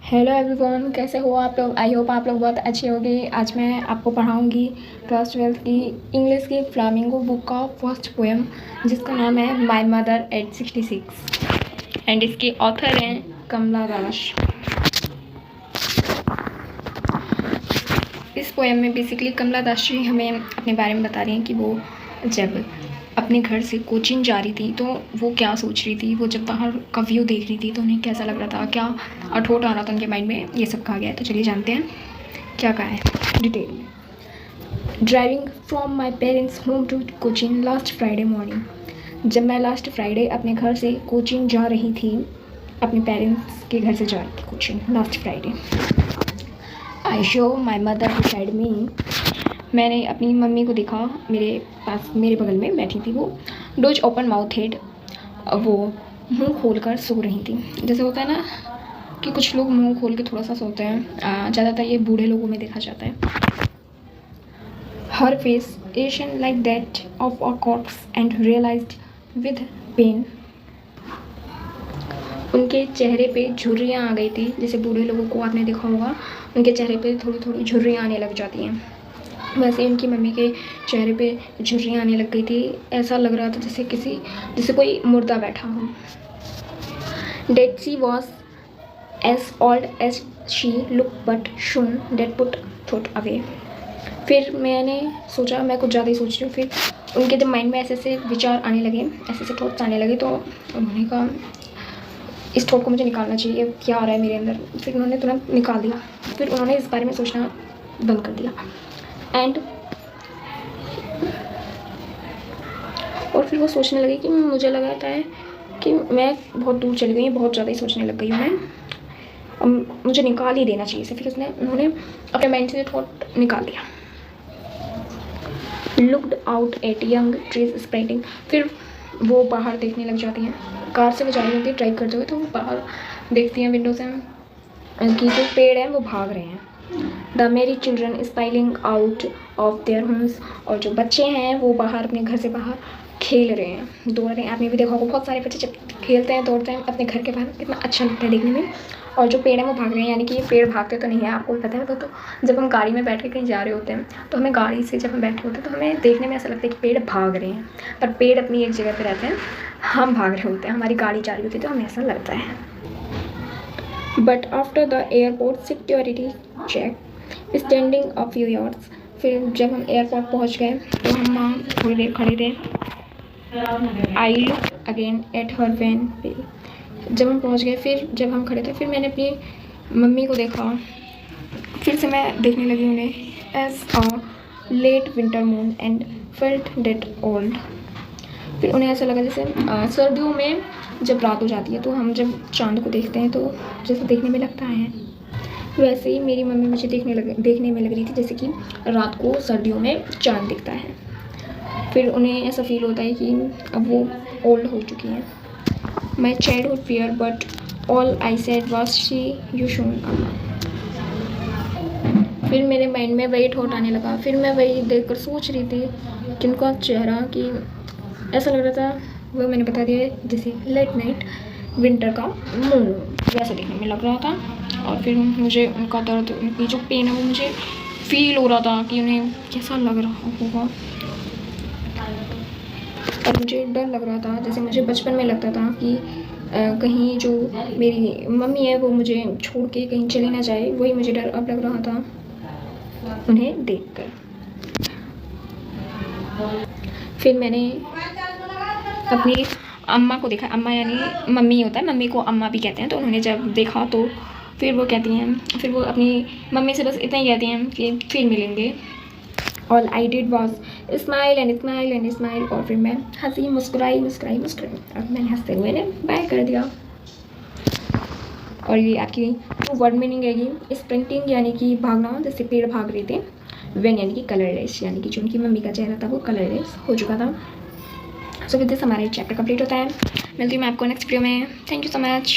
Hello everyone, कैसे हो आप लोग। आई होप आप लोग बहुत अच्छे होंगे। आज मैं आपको पढ़ाऊंगी क्लास 12 की इंग्लिश की फ्लामिंगो बुक का फर्स्ट पोएम, जिसका नाम है माय मदर एट 66 एंड इसके ऑथर हैं कमला दास। इस पोएम में बेसिकली कमला दास जी हमें अपने बारे में बता रही हैं कि वो जब अपने घर से कोचिंग जा रही थी तो वो क्या सोच रही थी। वो जब बाहर का व्यू देख रही थी तो उन्हें कैसा लग रहा था, क्या अठोट आ रहा था उनके माइंड में, ये सब कहा गया है। तो चलिए जानते हैं क्या कहा है डिटेल में। Driving from my parents home to coaching last Friday morning. जब मैं लास्ट फ्राइडे अपने घर से कोचिंग जा रही थी, अपने पेरेंट्स के घर से जा रही थी coaching last Friday. I show my mother beside me. मैंने अपनी मम्मी को देखा, मेरे पास मेरे बगल में बैठी थी। वो डोज ओपन माउथ हेड, वो मुंह खोलकर सो रही थी। जैसे होता है ना कि कुछ लोग मुंह खोल के थोड़ा सा सोते हैं, ज़्यादातर ये बूढ़े लोगों में देखा जाता है। Her face ashen like that of a corpse and realized with pain. उनके चेहरे पे झुर्रियाँ आ गई थी। जैसे बूढ़े लोगों को आपने देखा होगा, उनके चेहरे पे थोड़ी थोड़ी झुर्रियाँ आने लग जाती हैं, वैसे उनकी मम्मी के चेहरे पे झुर्रियाँ आने लग गई थी। ऐसा लग रहा था जैसे कोई मुर्दा बैठा हो। That she was as old as she look but shun that put thought away. फिर मैंने सोचा, मैं कुछ ज़्यादा ही सोच रही हूँ। फिर उनके जब माइंड में ऐसे ऐसे विचार आने लगे, ऐसे ऐसे थॉट्स आने लगे, तो उन्होंने कहा इस थॉट को मुझे निकालना चाहिए, क्या आ रहा है मेरे अंदर। फिर उन्होंने तुरंत निकाल दिया। फिर उन्होंने इस बारे में सोचना बंद कर दिया एंड और फिर वो सोचने लगी कि मुझे लगता है कि मैं बहुत दूर चली गई, बहुत ज़्यादा ही सोचने लग गई हूँ मैं, अब मुझे निकाल ही देना चाहिए इसे। फिर उन्होंने अपने माइंड से थॉट निकाल दिया। Looked out at young trees sprouting. फिर वो बाहर देखने लग जाती हैं। कार से वो जा रही होती है ड्राइव करते हुए, तो वो बाहर देखती हैं विंडो से कि जो पेड़ हैं वो भाग रहे हैं। द मेरी children spoiling out of their homes. और जो बच्चे हैं वो बाहर अपने घर से बाहर खेल रहे हैं, दौड़ रहे हैं। आपने भी देखा होगा, बहुत सारे बच्चे जब खेलते हैं दौड़ते हैं अपने घर के बाहर, कितना अच्छा लगता है देखने में। और जो पेड़ हैं वो भाग रहे हैं, यानी कि ये पेड़ भागते तो नहीं है, आपको भी पता है। तो जब हम गाड़ी में बैठ के कहीं जा रहे होते हैं तो हमें गाड़ी से जब हम बैठे होते हैं तो हमें देखने में ऐसा लगता है कि पेड़ भाग रहे हैं, पर पेड़ अपनी एक जगह पर रहते हैं, हम भाग रहे होते हैं। हमारी गाड़ी जा रही होती है तो हमें ऐसा लगता है। But after the airport security check standing a few yards. फिर जब हम एयरपोर्ट पहुंच गए तो हम वहाँ थोड़ी देर खड़े थे। I look again at her van पे। जब हम पहुंच गए, फिर जब हम खड़े थे, फिर मैंने अपनी मम्मी को देखा। फिर से मैं देखने लगी उन्हें as a late winter moon and felt dead old. फिर उन्हें ऐसा लगा जैसे सर्दियों में जब रात हो जाती है तो हम जब चांद को देखते हैं तो जैसे देखने में लगता है, वैसे ही मेरी मम्मी मुझे देखने में लग रही थी जैसे कि रात को सर्दियों में चांद दिखता है। फिर उन्हें ऐसा फील होता है कि अब वो ओल्ड हो चुकी हैं। My childhood fear but all I said was see you soon. फिर मेरे माइंड में वही थॉट आने लगा। फिर मैं वही देखकर सोच रही थी कि उनका चेहरा, कि ऐसा लग रहा था, वो मैंने बता दिया जैसे लेट नाइट विंटर का मून, वैसा देखने में लग रहा था। और फिर मुझे उनका दर्द, उनकी जो पेन है वो मुझे फील हो रहा था कि उन्हें कैसा लग रहा होगा। और मुझे डर लग रहा था, जैसे मुझे बचपन में लगता था कि कहीं जो मेरी मम्मी है वो मुझे छोड़ के कहीं चली ना जाए, वही मुझे डर अब लग रहा था उन्हें देखकर। फिर मैंने अपनी अम्मा को देखा। अम्मा यानी मम्मी होता है, मम्मी को अम्मा भी कहते हैं। तो उन्होंने जब देखा तो फिर वो कहती हैं, फिर वो अपनी मम्मी से बस इतना ही कहती हैं कि फिर मिलेंगे। All I did was smile and smile and smile. और फिर मैं हंसी, मुस्कुराई मुस्कुराई मुस्कुराई, और मैंने हंसते हुए ने बाय कर दिया। और ये आपकी टू वर्ड मीनिंग रहेगी। स्प्रिंटिंग यानी कि भागना, जैसे पेड़ भाग रहे थे। वेन यानी कि कलरलेस, यानी कि जो उनकी मम्मी का चेहरा था वो कलरलेस हो चुका था। सो विद दिस हमारा चैप्टर कंप्लीट होता है। मिलती हूँ मैं आपको नेक्स्ट वीडियो में। Thank you so much.